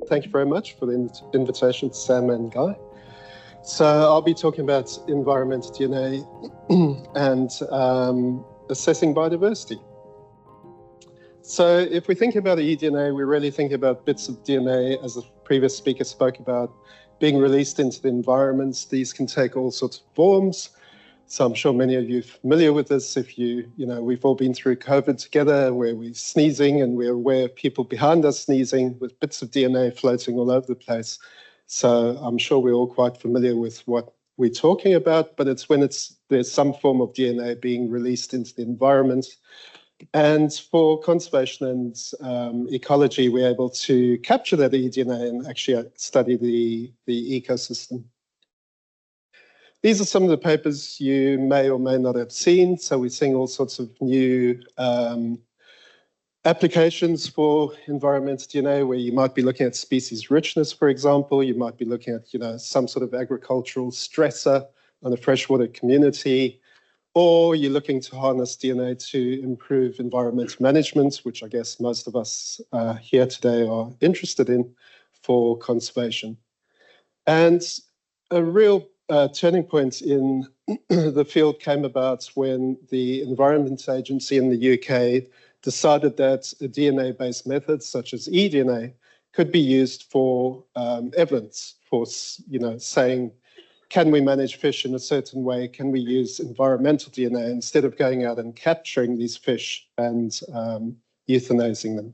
Thank you very much for the invitation, Sam and Guy. So I'll be talking about environmental DNA and assessing biodiversity. So if we think about eDNA, we really think about bits of DNA, as the previous speaker spoke about, being released into the environments. These can take all sorts of forms. So I'm sure many of you are familiar with this. If we've all been through COVID together, where we're sneezing and we're aware of people behind us sneezing with bits of DNA floating all over the place. So I'm sure we're all quite familiar with what we're talking about, but it's when there's some form of DNA being released into the environment. And for conservation and ecology, we're able to capture that eDNA and actually study the ecosystem. These are some of the papers you may or may not have seen. So we're seeing all sorts of new applications for environmental DNA, where you might be looking at species richness, for example. You might be looking at some sort of agricultural stressor on a freshwater community, or you're looking to harness DNA to improve environmental management, which I guess most of us here today are interested in for conservation. And a real turning point in the field came about when the Environment Agency in the UK decided that a DNA-based method such as eDNA could be used for evidence, for saying, can we manage fish in a certain way? Can we use environmental DNA instead of going out and capturing these fish and euthanizing them?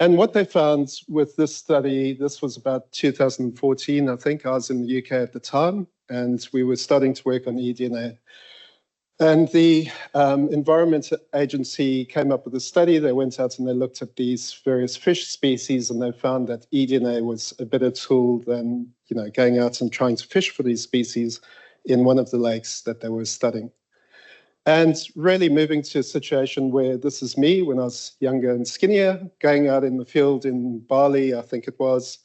And what they found with this study, this was about 2014, I think. I was in the UK at the time, and we were starting to work on eDNA. And the Environment Agency came up with a study. They went out and they looked at these various fish species, and they found that eDNA was a better tool than going out and trying to fish for these species in one of the lakes that they were studying. And really moving to a situation where this is me when I was younger and skinnier, going out in the field in Bali, I think it was,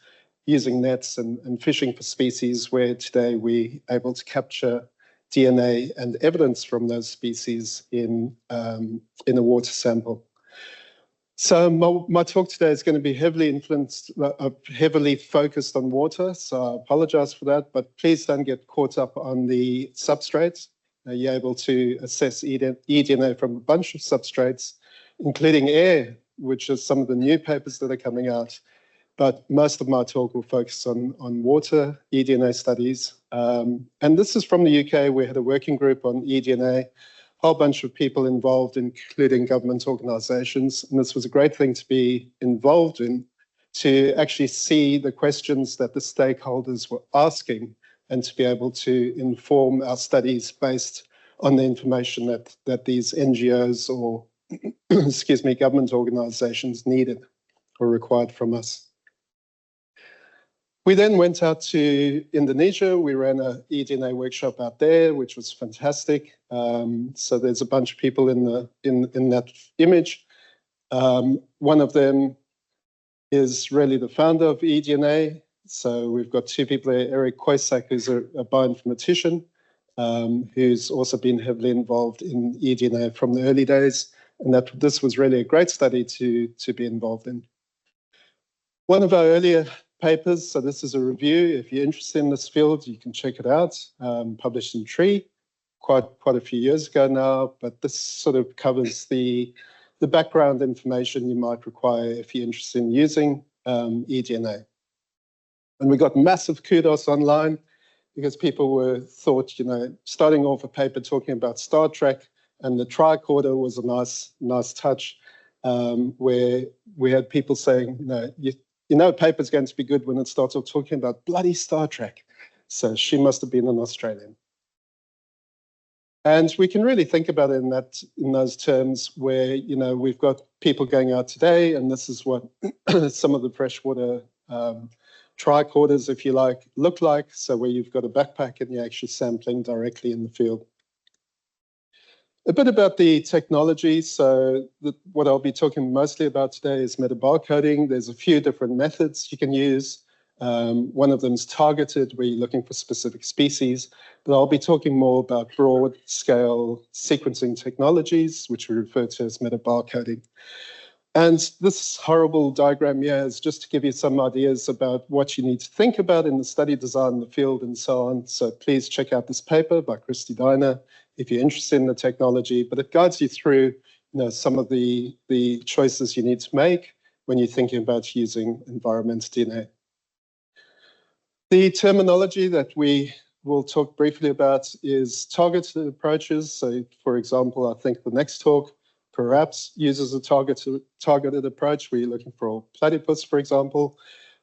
using nets and fishing for species, where today we're able to capture DNA and evidence from those species in a water sample. So my talk today is going to be heavily focused on water, so I apologize for that, but please don't get caught up on the substrates. You're able to assess eDNA from a bunch of substrates, including air, which is some of the new papers that are coming out. But most of my talk will focus on water eDNA studies. And this is from the UK. We had a working group on eDNA, a whole bunch of people involved, including government organisations. And this was a great thing to be involved in, to actually see the questions that the stakeholders were asking, and to be able to inform our studies based on the information that these NGOs or, excuse me, government organisations needed or required from us. We then went out to Indonesia. We ran an eDNA workshop out there, which was fantastic. So there's a bunch of people in that image. One of them is really the founder of eDNA. So we've got two people there, Eric Koisak, who's a bioinformatician, who's also been heavily involved in eDNA from the early days. And this was really a great study to be involved in. One of our earlier papers, so this is a review. If you're interested in this field, you can check it out, published in Tree quite a few years ago now, but this sort of covers the background information you might require if you're interested in using eDNA. And we got massive kudos online because people thought, starting off a paper talking about Star Trek, and the tricorder was a nice touch, where we had people saying, a paper's going to be good when it starts off talking about bloody Star Trek. So she must have been an Australian. And we can really think about it in those terms where, we've got people going out today, and this is what some of the freshwater tricorders, if you like, look like. So where you've got a backpack and you're actually sampling directly in the field. A bit about the technology. So what I'll be talking mostly about today is metabarcoding. There's a few different methods you can use. One of them is targeted, where you're looking for specific species. But I'll be talking more about broad-scale sequencing technologies, which we refer to as metabarcoding. And this horrible diagram here is just to give you some ideas about what you need to think about in the study design, the field, and so on. So please check out this paper by Christy Diner if you're interested in the technology. But it guides you through, some of the choices you need to make when you're thinking about using environmental DNA. The terminology that we will talk briefly about is targeted approaches. So, for example, I think the next talk perhaps uses a targeted approach where you're looking for platypus, for example.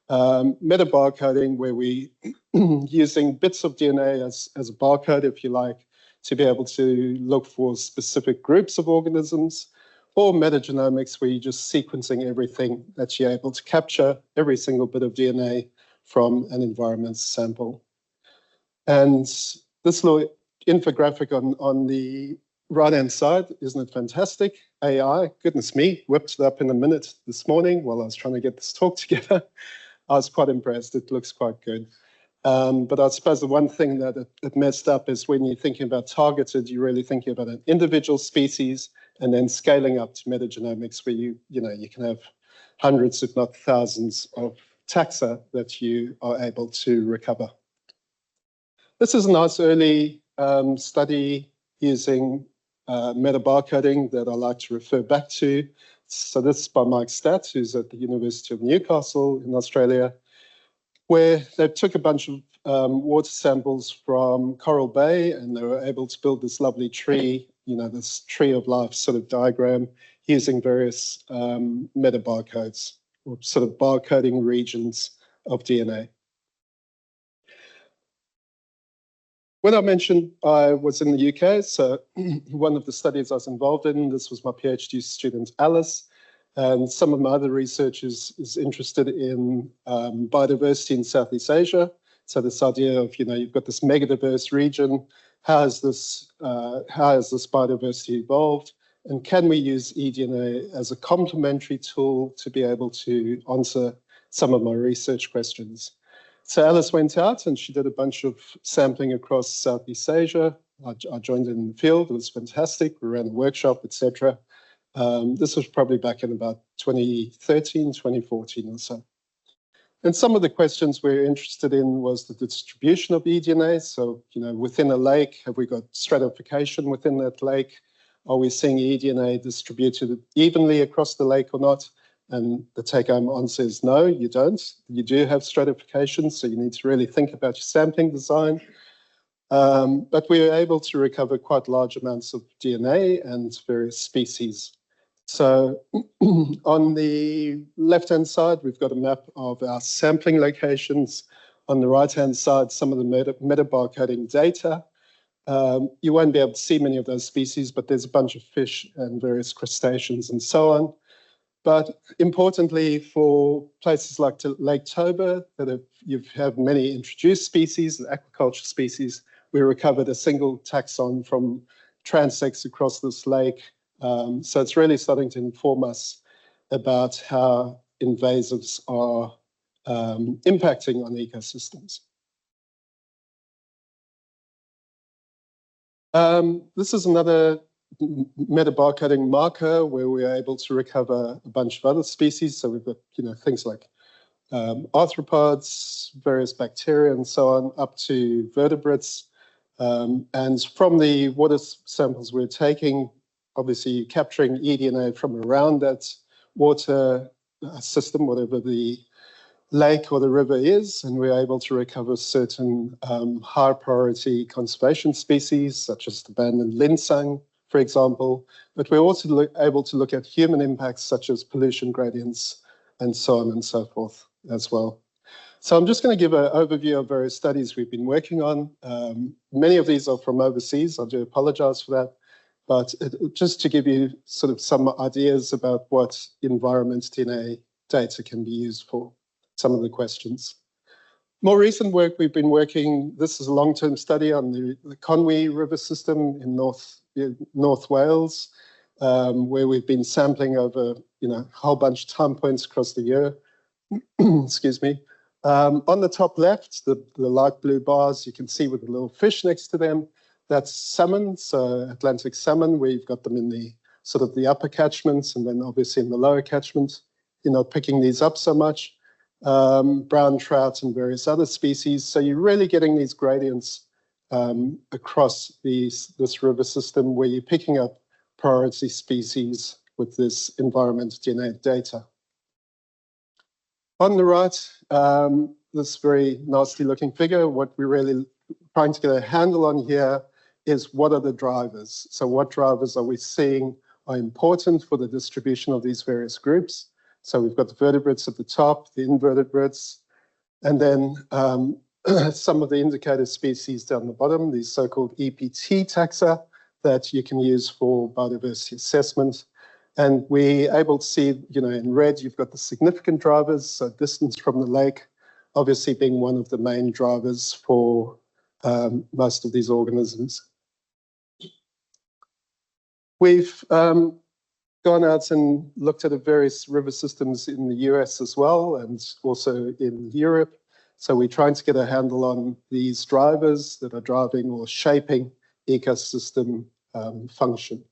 Metabarcoding, where we using bits of DNA as a barcode, if you like, to be able to look for specific groups of organisms. Or metagenomics, where you're just sequencing everything that you're able to capture, every single bit of DNA from an environmental sample. And this little infographic on the right-hand side, isn't it fantastic? AI, goodness me, whipped it up in a minute this morning while I was trying to get this talk together. I was quite impressed. It looks quite good. But I suppose the one thing that it messed up is when you're thinking about targeted, you're really thinking about an individual species and then scaling up to metagenomics, where you can have hundreds, if not thousands, of taxa that you are able to recover. This is a nice early study using metabarcoding that I like to refer back to. So this is by Mike Statt, who's at the University of Newcastle in Australia, where they took a bunch of water samples from Coral Bay, and they were able to build this lovely tree, this tree of life sort of diagram using various metabarcodes, or sort of barcoding regions of DNA. When I mentioned I was in the UK, so one of the studies I was involved in, this was my PhD student, Alice, and some of my other research is interested in biodiversity in Southeast Asia. So this idea of, you've got this megadiverse region, how has this biodiversity evolved? And can we use eDNA as a complementary tool to be able to answer some of my research questions? So Alice went out and she did a bunch of sampling across Southeast Asia. I joined in the field. It was fantastic. We ran a workshop, etc. This was probably back in about 2013, 2014 or so. And some of the questions we're interested in was the distribution of eDNA. So, within a lake, have we got stratification within that lake? Are we seeing eDNA distributed evenly across the lake or not? And the take-home answer is no, you don't. You do have stratification, so you need to really think about your sampling design. But we were able to recover quite large amounts of DNA and various species. So on the left-hand side, we've got a map of our sampling locations. On the right-hand side, some of the metabarcoding data. You won't be able to see many of those species, but there's a bunch of fish and various crustaceans and so on. But importantly, for places like Lake Toba, that you have many introduced species and aquaculture species, we recovered a single taxon from transects across this lake. So it's really starting to inform us about how invasives are impacting on ecosystems. This is another metabarcoding marker where we're able to recover a bunch of other species. So we've got things like arthropods, various bacteria, and so on, up to vertebrates. And from the water samples we're taking, obviously capturing eDNA from around that water system, whatever the lake or the river is, and we're able to recover certain high priority conservation species, such as the abandoned linsang, for example. But we're also able to look at human impacts, such as pollution gradients, and so on and so forth as well. So I'm just going to give an overview of various studies we've been working on. Many of these are from overseas. I do apologize for that. But just to give you sort of some ideas about what environment DNA data can be used for, some of the questions. More recent work we've been working, this is a long-term study on the Conwy River system in North Wales, where we've been sampling over a whole bunch of time points across the year. Excuse me. On the top left, the light blue bars, you can see with the little fish next to them, that's salmon, so Atlantic salmon, where you've got them in the sort of the upper catchments, and then obviously in the lower catchments, you're not picking these up so much. Brown trout and various other species. So you're really getting these gradients across this river system where you're picking up priority species with this environmental DNA data. On the right, this very nasty looking figure, what we're really trying to get a handle on here is what are the drivers? So what drivers are we seeing are important for the distribution of these various groups? So we've got the vertebrates at the top, the invertebrates, and then some of the indicator species down the bottom, these so-called EPT taxa that you can use for biodiversity assessment. And we're able to see, in red, you've got the significant drivers, so distance from the lake, obviously being one of the main drivers for most of these organisms. We've gone out and looked at the various river systems in the US as well, and also in Europe. So we're trying to get a handle on these drivers that are driving or shaping ecosystem function.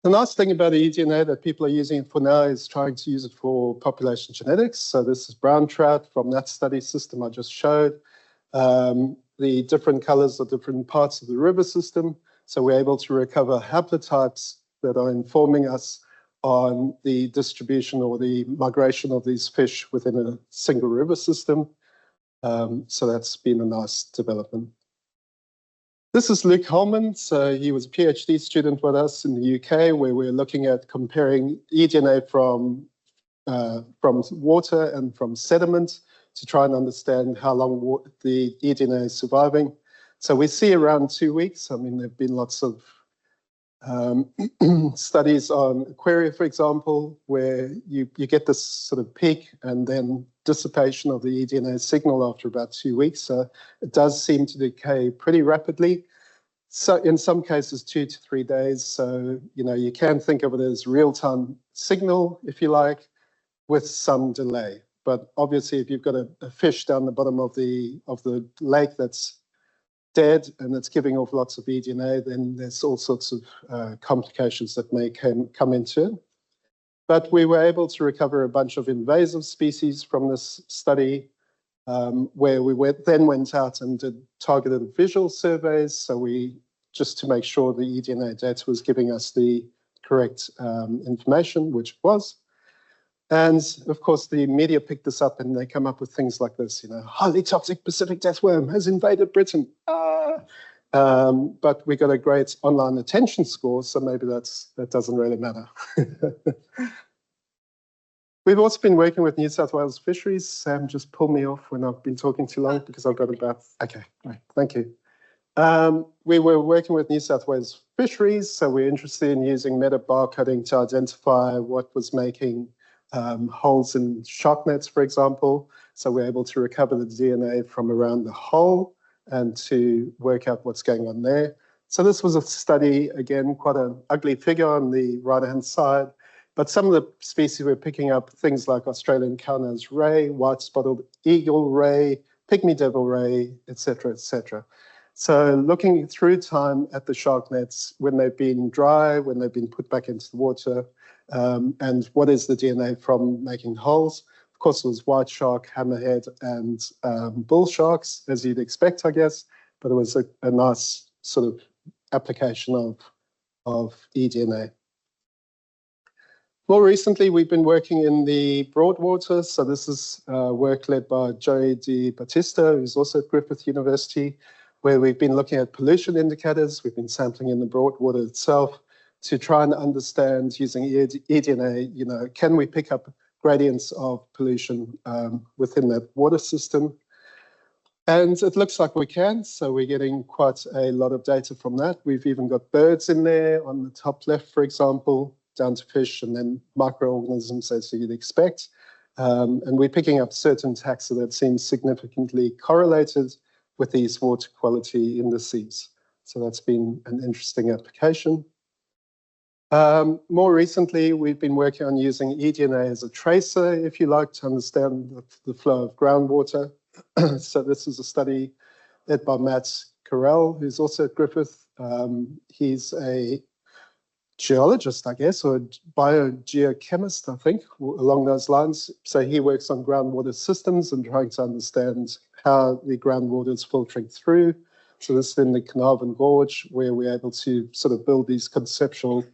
The nice thing about the eDNA that people are using it for now is trying to use it for population genetics. So this is brown trout from that study system I just showed. The different colors are different parts of the river system. So we're able to recover haplotypes that are informing us on the distribution or the migration of these fish within a single river system. So that's been a nice development. This is Luke Holman. So he was a PhD student with us in the UK, where we're looking at comparing eDNA from water and from sediment to try and understand how long the eDNA is surviving. So we see around 2 weeks. I mean, there have been lots of studies on Aquaria, for example, where you get this sort of peak and then dissipation of the eDNA signal after about 2 weeks. So it does seem to decay pretty rapidly. So in some cases, 2 to 3 days. So, you can think of it as real-time signal, if you like, with some delay. But obviously, if you've got a fish down the bottom of the lake that's dead and it's giving off lots of eDNA, then there's all sorts of complications that may come into it. But we were able to recover a bunch of invasive species from this study, where we then went out and did targeted visual surveys. So just to make sure the eDNA data was giving us the correct information, which it was. And of course, the media picked this up and they come up with things like this, highly toxic Pacific deathworm has invaded Britain. But we got a great online attention score, so maybe that doesn't really matter. We've also been working with New South Wales Fisheries. Sam just pulled me off when I've been talking too long because I've got about, okay, right, thank you. We were working with New South Wales Fisheries, so we're interested in using meta-barcoding to identify what was making holes in shark nets, for example. So we're able to recover the DNA from around the hole and to work out what's going on there. So this was a study, again, quite an ugly figure on the right-hand side, but some of the species we're picking up, things like Australian cow-nosed ray, white-spotted eagle ray, pygmy devil ray, etc., etc. So looking through time at the shark nets, when they've been dry, when they've been put back into the water, and what is the DNA from making holes. Of course, it was white shark, hammerhead, and bull sharks, as you'd expect, I guess, but it was a nice sort of application of eDNA. More recently, we've been working in the broadwater. So this is work led by Joey Di Battista, who's also at Griffith University, where we've been looking at pollution indicators. We've been sampling in the broadwater itself to try and understand, using eDNA, can we pick up gradients of pollution within that water system? And it looks like we can, so we're getting quite a lot of data from that. We've even got birds in there on the top left, for example, down to fish, and then microorganisms, as you'd expect. And we're picking up certain taxa that seem significantly correlated with these water quality indices. So that's been an interesting application. More recently, we've been working on using eDNA as a tracer, if you like, to understand the flow of groundwater. So this is a study led by Matt Carell, who's also at Griffith. He's a geologist, I guess, or a biogeochemist, I think, along those lines. So he works on groundwater systems and trying to understand how the groundwater is filtering through. So this is in the Carnarvon Gorge, where we're able to sort of build these conceptual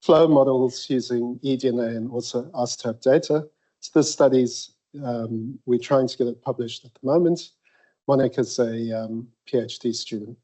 flow models using eDNA and also isotope data. So this study's, we're trying to get it published at the moment. Monica's a PhD student.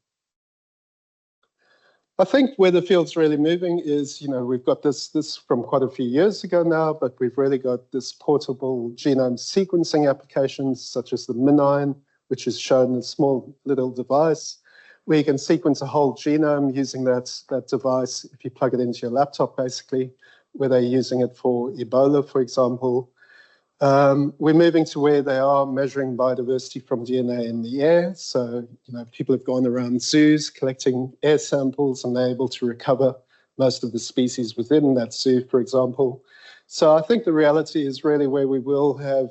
I think where the field's really moving is, we've got this from quite a few years ago now, but we've really got this portable genome sequencing applications, such as the MinION, which is shown in a small little device, where you can sequence a whole genome using that device if you plug it into your laptop, basically, where they're using it for Ebola, for example. We're moving to where they are measuring biodiversity from DNA in the air. So, people have gone around zoos collecting air samples and they're able to recover most of the species within that zoo, for example. So I think the reality is really where we will have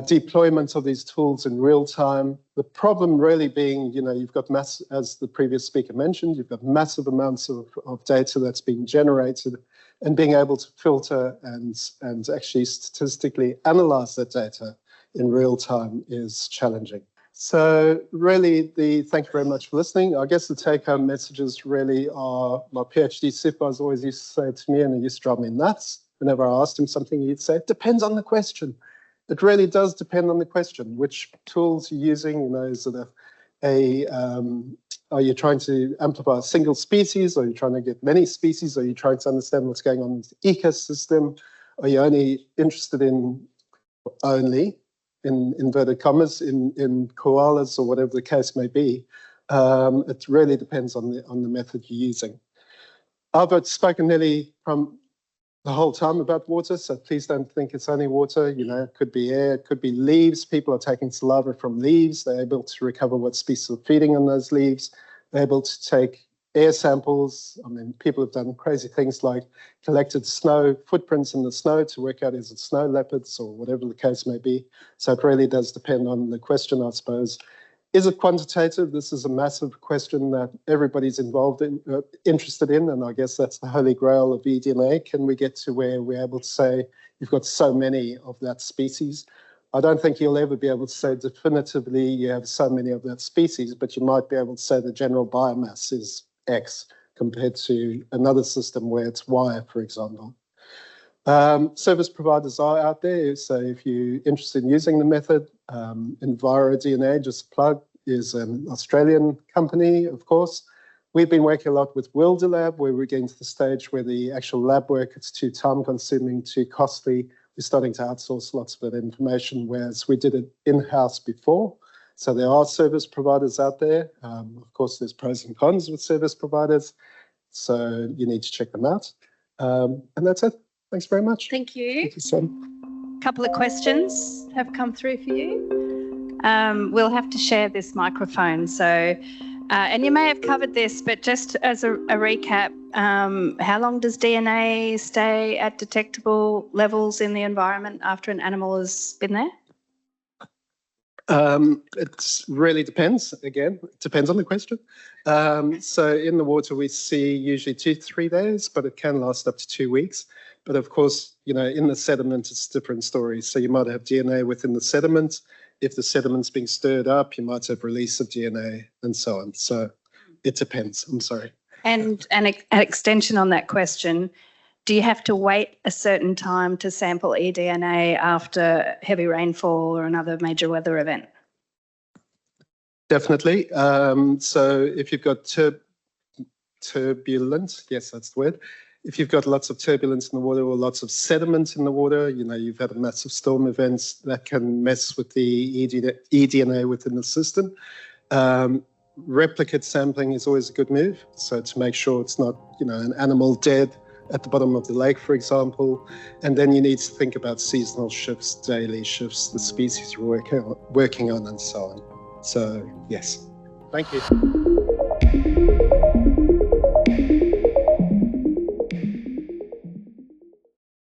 deployment of these tools in real time. The problem really being, you've got as the previous speaker mentioned, you've got massive amounts of data that's being generated, and being able to filter and actually statistically analyze that data in real time is challenging. So really, thank you very much for listening. I guess the take-home messages really are, my PhD supervisor always used to say to me, and it used to drive me nuts, whenever I asked him something, he'd say, it depends on the question. It really does depend on the question, which tools you're using. Is it are you trying to amplify a single species? Are you trying to get many species? Are you trying to understand what's going on in the ecosystem? Are you only interested in inverted commas, in koalas or whatever the case may be? It really depends on the method you're using. I've spoken nearly from the whole time about water, so please don't think it's only water. It could be air, it could be leaves. People are taking saliva from leaves. They're able to recover what species are feeding on those leaves. They're able to take air samples. I mean, people have done crazy things like collected snow footprints in the snow to work out is it snow leopards or whatever the case may be. So it really does depend on the question, I suppose. Is it quantitative? This is a massive question that everybody's interested in, and I guess that's the holy grail of eDNA. Can we get to where we're able to say you've got so many of that species? I don't think you'll ever be able to say definitively you have so many of that species, but you might be able to say the general biomass is X compared to another system where it's Y, for example. Service providers are out there, so if you're interested in using the method, EnviroDNA, just a plug, is an Australian company, of course. We've been working a lot with Wilderlab, where we're getting to the stage where the actual lab work is too time-consuming, too costly. We're starting to outsource lots of that information, whereas we did it in-house before. So there are service providers out there. Of course, there's pros and cons with service providers, so you need to check them out. And that's it. Thanks very much. Thank you. Thank you, Sam. A couple of questions have come through for you. We'll have to share this microphone. So, and you may have covered this, but just as a recap, how long does DNA stay at detectable levels in the environment after an animal has been there? It really depends. Again, it depends on the question. So in the water, we see usually 2 to 3 days, but it can last up to 2 weeks. But of course, in the sediment, it's different stories. So you might have DNA within the sediment. If the sediment's being stirred up, you might have release of DNA and so on. So it depends. I'm sorry. And an extension on that question, do you have to wait a certain time to sample eDNA after heavy rainfall or another major weather event? Definitely. So if you've got turbulence, yes, that's the word. If you've got lots of turbulence in the water or lots of sediment in the water, you've had a massive storm events that can mess with the eDNA within the system. Replicate sampling is always a good move. So to make sure it's not, an animal dead at the bottom of the lake, for example. And then you need to think about seasonal shifts, daily shifts, the species you're working on, and so on. So, yes. Thank you.